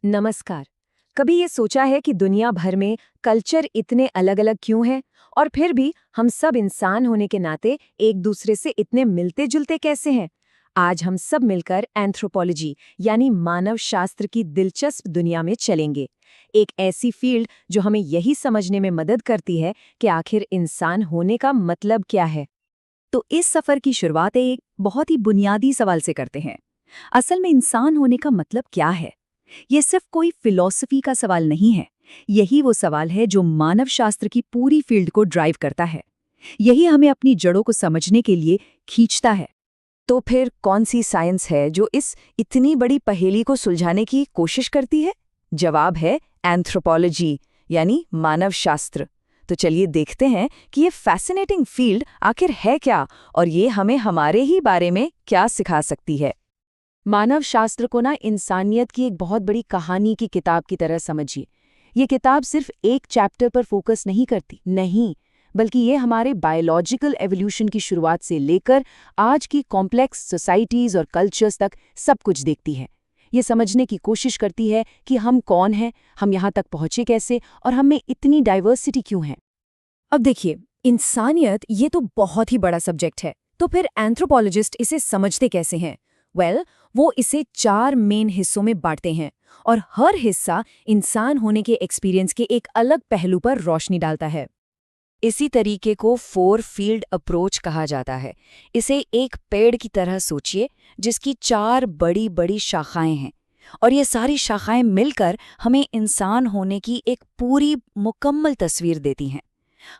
नमस्कार। कभी ये सोचा है कि दुनिया भर में कल्चर इतने अलग अलग क्यों हैं और फिर भी हम सब इंसान होने के नाते एक दूसरे से इतने मिलते जुलते कैसे हैं? आज हम सब मिलकर एंथ्रोपोलॉजी यानी मानव शास्त्र की दिलचस्प दुनिया में चलेंगे। एक ऐसी फील्ड जो हमें यही समझने में मदद करती है कि आखिर इंसान होने का मतलब क्या है। तो इस सफर की शुरुआत एक बहुत ही बुनियादी सवाल से करते हैं। असल में इंसान होने का मतलब क्या है? ये सिर्फ कोई फिलॉसफी का सवाल नहीं है। यही वो सवाल है जो मानव शास्त्र की पूरी फील्ड को ड्राइव करता है। यही हमें अपनी जड़ों को समझने के लिए खींचता है। तो फिर कौन सी साइंस है जो इस इतनी बड़ी पहेली को सुलझाने की कोशिश करती है? जवाब है एंथ्रोपोलॉजी यानी मानव शास्त्र। तो चलिए देखते हैं कि ये फैसिनेटिंग फील्ड आखिर है क्या और ये हमें हमारे ही बारे में क्या सिखा सकती है। मानव शास्त्र को ना इंसानियत की एक बहुत बड़ी कहानी की किताब की तरह समझिए। ये किताब सिर्फ एक चैप्टर पर फोकस नहीं करती, नहीं, बल्कि ये हमारे बायोलॉजिकल एवोल्यूशन की शुरुआत से लेकर आज की कॉम्प्लेक्स सोसाइटीज और कल्चर्स तक सब कुछ देखती है। ये समझने की कोशिश करती है कि हम कौन हैं, हम यहाँ तक पहुँचे कैसे और हम में इतनी डाइवर्सिटी क्यों है। अब देखिए, इंसानियत ये तो बहुत ही बड़ा सब्जेक्ट है। तो फिर एंथ्रोपोलॉजिस्ट इसे समझते कैसे हैं? वो इसे 4 मेन हिस्सों में बांटते हैं और हर हिस्सा इंसान होने के एक्सपीरियंस के एक अलग पहलू पर रोशनी डालता है। इसी तरीके को 4 फील्ड अप्रोच कहा जाता है। इसे एक पेड़ की तरह सोचिए जिसकी 4 बड़ी बड़ी शाखाएं हैं और ये सारी शाखाएं मिलकर हमें इंसान होने की एक पूरी मुकम्मल तस्वीर देती हैं।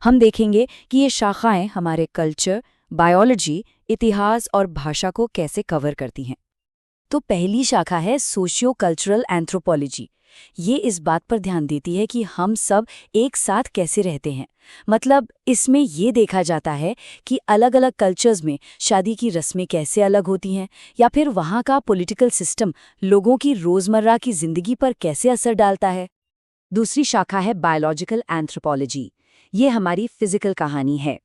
हम देखेंगे कि ये शाखाएं हमारे कल्चर, बायोलॉजी, इतिहास और भाषा को कैसे कवर करती हैं। तो पहली शाखा है सोशियो कल्चरल एंथ्रोपोलॉजी। ये इस बात पर ध्यान देती है कि हम सब एक साथ कैसे रहते हैं। मतलब इसमें ये देखा जाता है कि अलग अलग कल्चर्स में शादी की रस्में कैसे अलग होती हैं या फिर वहाँ का पॉलिटिकल सिस्टम लोगों की रोज़मर्रा की ज़िंदगी पर कैसे असर डालता है। दूसरी शाखा है बायोलॉजिकल एंथ्रोपोलॉजी। ये हमारी फिजिकल कहानी है।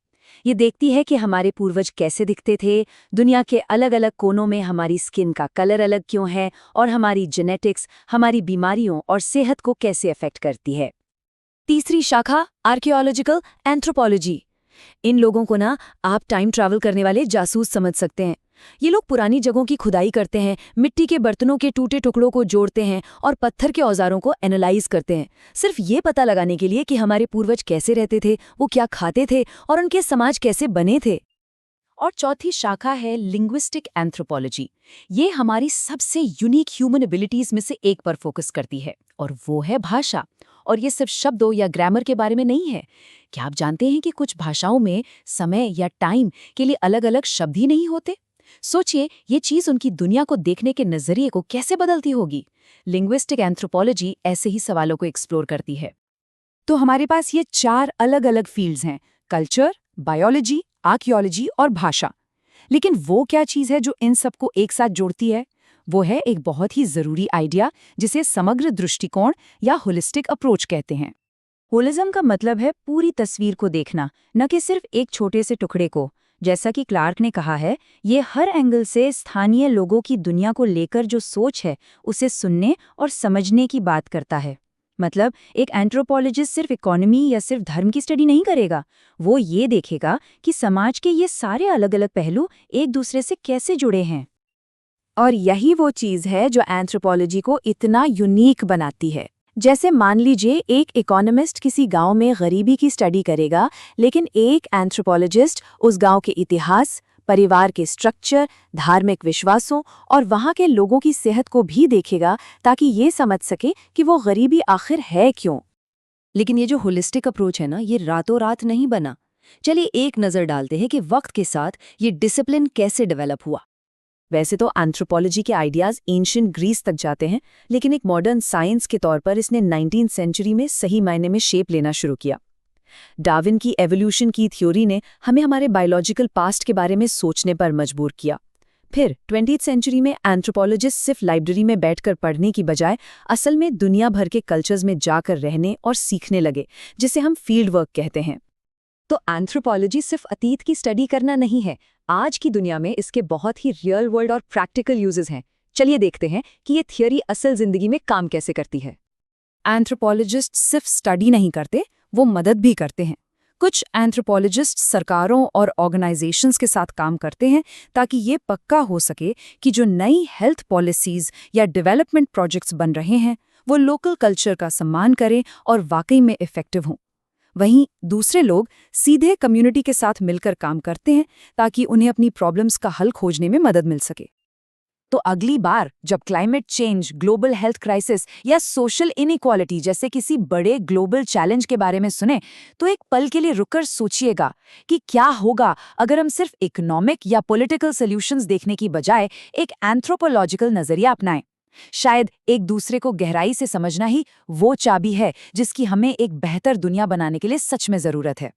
ये देखती है कि हमारे पूर्वज कैसे दिखते थे, दुनिया के अलग अलग कोनों में हमारी स्किन का कलर अलग क्यों है और हमारी जेनेटिक्स हमारी बीमारियों और सेहत को कैसे अफेक्ट करती है। तीसरी शाखा आर्कियोलॉजिकल एंथ्रोपोलॉजी। इन लोगों को ना आप टाइम ट्रैवल करने वाले जासूस समझ सकते हैं। ये लोग पुरानी जगहों की खुदाई करते हैं, मिट्टी के बर्तनों के टूटे टुकड़ों को जोड़ते हैं और पत्थर के औजारों को एनालाइज करते हैं, सिर्फ ये पता लगाने के लिए कि हमारे पूर्वज कैसे रहते थे, वो क्या खाते थे और उनके समाज कैसे बने थे। और चौथी शाखा है लिंग्विस्टिक एंथ्रोपोलॉजी। ये हमारी सबसे यूनिक ह्यूमन एबिलिटीज में से एक पर फोकस करती है और वो है भाषा। और ये सिर्फ शब्दों या ग्रामर के बारे में नहीं है। क्या आप जानते हैं कि कुछ भाषाओं में समय या टाइम के लिए अलग अलग शब्द ही नहीं होते? सोचिए ये चीज उनकी दुनिया को देखने के नजरिए को कैसे बदलती होगी। लिंग्विस्टिक एंथ्रोपोलॉजी ऐसे ही सवालों को एक्सप्लोर करती है। तो हमारे पास ये 4 अलग अलग फील्ड्स हैं, कल्चर, बायोलॉजी, आर्कियोलॉजी और भाषा। लेकिन वो क्या चीज़ है जो इन सबको एक साथ जोड़ती है? वो है एक बहुत ही ज़रूरी आइडिया जिसे समग्र दृष्टिकोण या होलिस्टिक अप्रोच कहते हैं। होलिज्म का मतलब है पूरी तस्वीर को देखना, न कि सिर्फ एक छोटे से टुकड़े को। जैसा कि क्लार्क ने कहा है, ये हर एंगल से स्थानीय लोगों की दुनिया को लेकर जो सोच है उसे सुनने और समझने की बात करता है। मतलब एक एंथ्रोपोलॉजिस्ट सिर्फ इकोनॉमी या सिर्फ धर्म की स्टडी नहीं करेगा, वो ये देखेगा कि समाज के ये सारे अलग अलग पहलू एक दूसरे से कैसे जुड़े हैं। और यही वो चीज़ है जो एंथ्रोपोलॉजी को इतना यूनिक बनाती है। जैसे मान लीजिए एक इकोनॉमिस्ट किसी गांव में गरीबी की स्टडी करेगा, लेकिन एक एंथ्रोपोलॉजिस्ट उस गांव के इतिहास, परिवार के स्ट्रक्चर, धार्मिक विश्वासों और वहाँ के लोगों की सेहत को भी देखेगा ताकि ये समझ सके कि वो गरीबी आखिर है क्यों। लेकिन ये जो होलिस्टिक अप्रोच है ना, ये रातों रात नहीं बना। चलिए एक नज़र डालते हैं कि वक्त के साथ ये डिसिप्लिन कैसे डेवलप हुआ। वैसे तो एंथ्रोपोलॉजी के आइडियाज़ एंशिएंट ग्रीस तक जाते हैं, लेकिन एक मॉडर्न साइंस के तौर पर इसने 19वीं सेंचुरी में सही मायने में शेप लेना शुरू किया। डार्विन की एवोल्यूशन की थ्योरी ने हमें हमारे बायोलॉजिकल पास्ट के बारे में सोचने पर मजबूर किया। फिर 20वीं सेंचुरी में एंथ्रोपोलॉजिस्ट सिर्फ लाइब्रेरी में बैठकर पढ़ने की बजाय असल में दुनिया भर के कल्चर्स में जाकर रहने और सीखने लगे, जिसे हम फील्ड वर्क कहते हैं। तो एंथ्रोपोलॉजी सिर्फ अतीत की स्टडी करना नहीं है, आज की दुनिया में इसके बहुत ही रियल वर्ल्ड और प्रैक्टिकल यूजेस हैं। चलिए देखते हैं कि ये थियोरी असल जिंदगी में काम कैसे करती है। एंथ्रोपोलॉजिस्ट सिर्फ स्टडी नहीं करते, वो मदद भी करते हैं। कुछ एंथ्रोपोलॉजिस्ट सरकारों और ऑर्गेनाइजेशंस के साथ काम करते हैं ताकि ये पक्का हो सके कि जो नई हेल्थ पॉलिसीज या डेवलपमेंट प्रोजेक्ट्स बन रहे हैं वो लोकल कल्चर का सम्मान करें और वाकई में इफेक्टिव हों। वहीं दूसरे लोग सीधे कम्युनिटी के साथ मिलकर काम करते हैं ताकि उन्हें अपनी प्रॉब्लम्स का हल खोजने में मदद मिल सके। तो अगली बार जब climate change, global health crisis या सोशल इनइक्वालिटी जैसे किसी बड़े ग्लोबल चैलेंज के बारे में सुने तो एक पल के लिए रुककर सोचिएगा कि क्या होगा अगर हम सिर्फ इकोनॉमिक या पॉलिटिकल सॉल्यूशंस देखने की बजाय एक एंथ्रोपोलॉजिकल नजरिया अपनाएं। शायद एक दूसरे को गहराई से समझना ही वो चाबी है जिसकी हमें एक बेहतर दुनिया बनाने के लिए सच में जरूरत है।